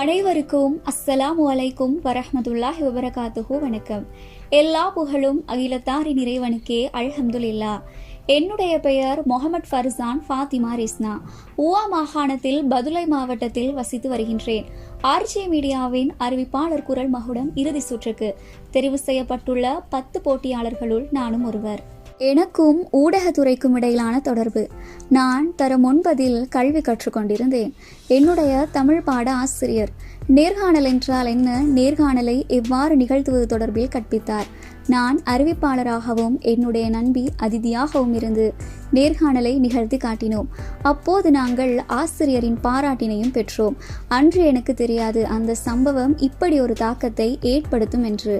அனைவருக்கும் அஸ்ஸலாமு அலைக்கும் வரஹ்மத்துல்லாஹி வபரகாத்துஹு. வணக்கம். எல்லா புகழும் அகிலத்தாரின் இறைவனுக்கே, அல்ஹம்துலில்லாஹ். என்னுடைய பெயர் முகமது ஃபர்சான் ஃபாத்திமா ரிஸ்னா. ஊவா மாகாணத்தில் பதுளை மாவட்டத்தில் வசித்து வருகின்றேன். ஆர்ஜே மீடியாவின் அறிவிப்பாளர் குரல் மகுடம் இறுதி சுற்றுக்கு தெரிவு செய்யப்பட்டுள்ள 10 போட்டியாளர்களுள் நானும் ஒருவர். எனக்கும் ஊடகத்துறைக்கும் இடையிலான தொடர்பு. நான் தரம் 9 கல்வி கற்றுக்கொண்டிருந்தேன். என்னுடைய தமிழ் பாட ஆசிரியர் நேர்காணல் என்றால் என்ன, நேர்காணலை எவ்வாறு நிகழ்த்துவது தொடர்பில் கற்பித்தார். நான் அறிவிப்பாளராகவும் என்னுடைய நண்பி அதிதியாகவும் இருந்து நேர்காணலை நிகழ்த்தி காட்டினோம். அப்போது நாங்கள் ஆசிரியரின் பாராட்டினையும் பெற்றோம். அன்று எனக்கு தெரியாது அந்த சம்பவம் இப்படி ஒரு தாக்கத்தை ஏற்படுத்தும் என்று.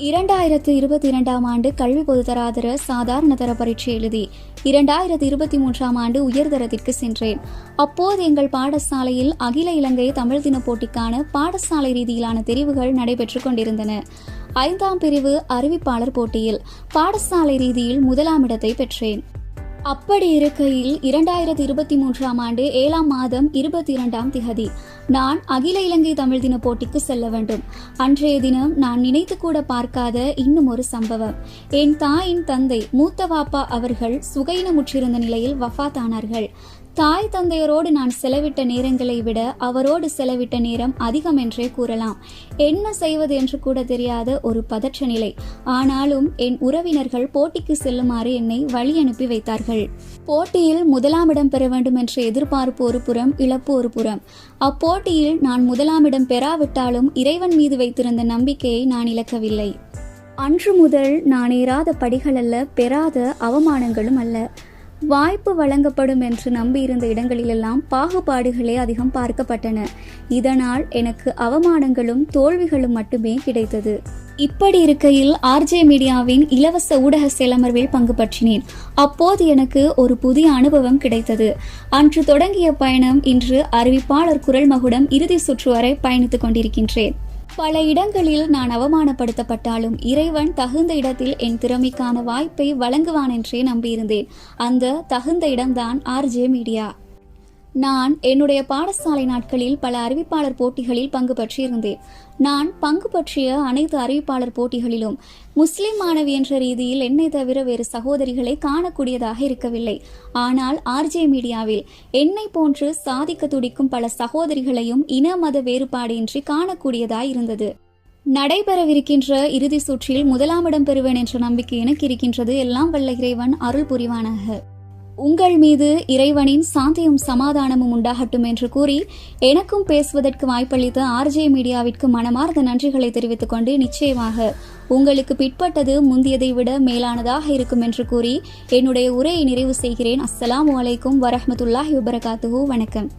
2022ஆம் ஆண்டு கல்வி பொதுத்தராதர சாதாரண தர பரீட்சை எழுதி 2023ஆம் ஆண்டு உயர்தரத்திற்கு சென்றேன். அப்போது எங்கள் பாடசாலையில் அகில இலங்கை தமிழ் தின போட்டிக்கான பாடசாலை ரீதியிலான தெரிவுகள் நடைபெற்று கொண்டிருந்தன. 5ஆம் பிரிவு அறிவிப்பாளர் போட்டியில் பாடசாலை ரீதியில் 1ஆம் இடத்தை பெற்றேன். அப்படி இருக்கையில் 2023ஆம் ஆண்டு 7ஆம் மாதம் 22ஆம் திகதி நான் அகில இலங்கை தமிழ் தின போட்டிக்கு செல்ல வேண்டும். அன்றைய தினம் நான் நினைத்து கூட பார்க்காத இன்னும் ஒரு சம்பவம். என் தாயின் தந்தை மூத்த வாப்பா அவர்கள் சுகையினமுற்றிருந்த நிலையில் வஃபாத்தானார்கள். தாய் தந்தையரோடு நான் செலவிட்ட நேரங்களை விட அவரோடு செலவிட்ட நேரம் அதிகம் என்றே கூறலாம். என்ன செய்வது என்று கூட தெரியாத ஒரு பதற்ற நிலை. ஆனாலும் என் உறவினர்கள் போட்டிக்கு செல்லுமாறு என்னை வழி அனுப்பி வைத்தார்கள். போட்டியில் 1ஆம் இடம் பெற வேண்டும் என்ற எதிர்பார்ப்பு ஒரு புறம், இழப்பு ஒரு புறம். அப்போட்டியில் நான் 1ஆம் இடம் பெறாவிட்டாலும் இறைவன் மீது வைத்திருந்த நம்பிக்கையை நான் இழக்கவில்லை. அன்று முதல் நான் ஏறாத படிகள் அல்ல, பெறாத அவமானங்களும் அல்ல. வாய்ப்பு வழங்கப்படும் என்று நம்பியிருந்த இடங்களிலெல்லாம் பாகுபாடுகளே அதிகம் பார்க்கப்பட்டன. இதனால் எனக்கு அவமானங்களும் தோல்விகளும் மட்டுமே கிடைத்தது. இப்படி இருக்கையில் ஆர்ஜே மீடியாவின் இலவச ஊடக செயலமர்வில் பங்கு பற்றினேன். அப்போது எனக்கு ஒரு புதிய அனுபவம் கிடைத்தது. அன்று தொடங்கிய பயணம் இன்று அறிவிப்பாளர் குரல் மகுடம் இறுதி சுற்று வரை பயணித்துக் கொண்டிருக்கின்றேன். பல இடங்களில் நான் அவமானப்படுத்தப்பட்டாலும் இறைவன் தகுந்த இடத்தில் என் திறமைக்கான வாய்ப்பை வழங்குவான் என்றே நம்பியிருந்தேன். அந்த தகுந்த இடம்தான் ஆர்ஜே மீடியா. நான் என்னுடைய பாடசாலை நாட்களில் பல அறிவிப்பாளர் போட்டிகளில் பங்கு பற்றியிருந்தேன். நான் பங்கு பற்றிய அனைத்து அறிவிப்பாளர் போட்டிகளிலும் முஸ்லிம் மாணவி என்ற ரீதியில் என்னை தவிர வேறு சகோதரிகளை காணக்கூடியதாக இருக்கவில்லை. ஆனால் ஆர்ஜே மீடியாவில் என்னை போன்று சாதிக்க துடிக்கும் பல சகோதரிகளையும் இன மத வேறுபாடின்றி காணக்கூடியதாய் இருந்தது. நடைபெறவிருக்கின்ற இறுதி சுற்றில் 1ஆம் இடம் பெறுவேன் என்ற நம்பிக்கை எனக்கு இருக்கின்றது. எல்லாம் வல்ல இறைவன் அருள் புரிவானாக. உங்கள் மீது இறைவனின் சாந்தியும் சமாதானமும் உண்டாகட்டும் என்று கூறி எனக்கும் பேசுவதற்கு வாய்ப்பளித்த ஆர்ஜே மீடியாவிற்கு மனமார்ந்த நன்றிகளை தெரிவித்துக் கொண்டு, நிச்சயமாக உங்களுக்கு பிற்பட்டது முந்தியதை விட மேலானதாக இருக்கும் என்று கூறி என்னுடைய உரையை நிறைவு செய்கிறேன். அஸ்ஸலாமு அலைக்கும் வரஹ்மத்துல்லாஹி வபரகாத்துஹு. வணக்கம்.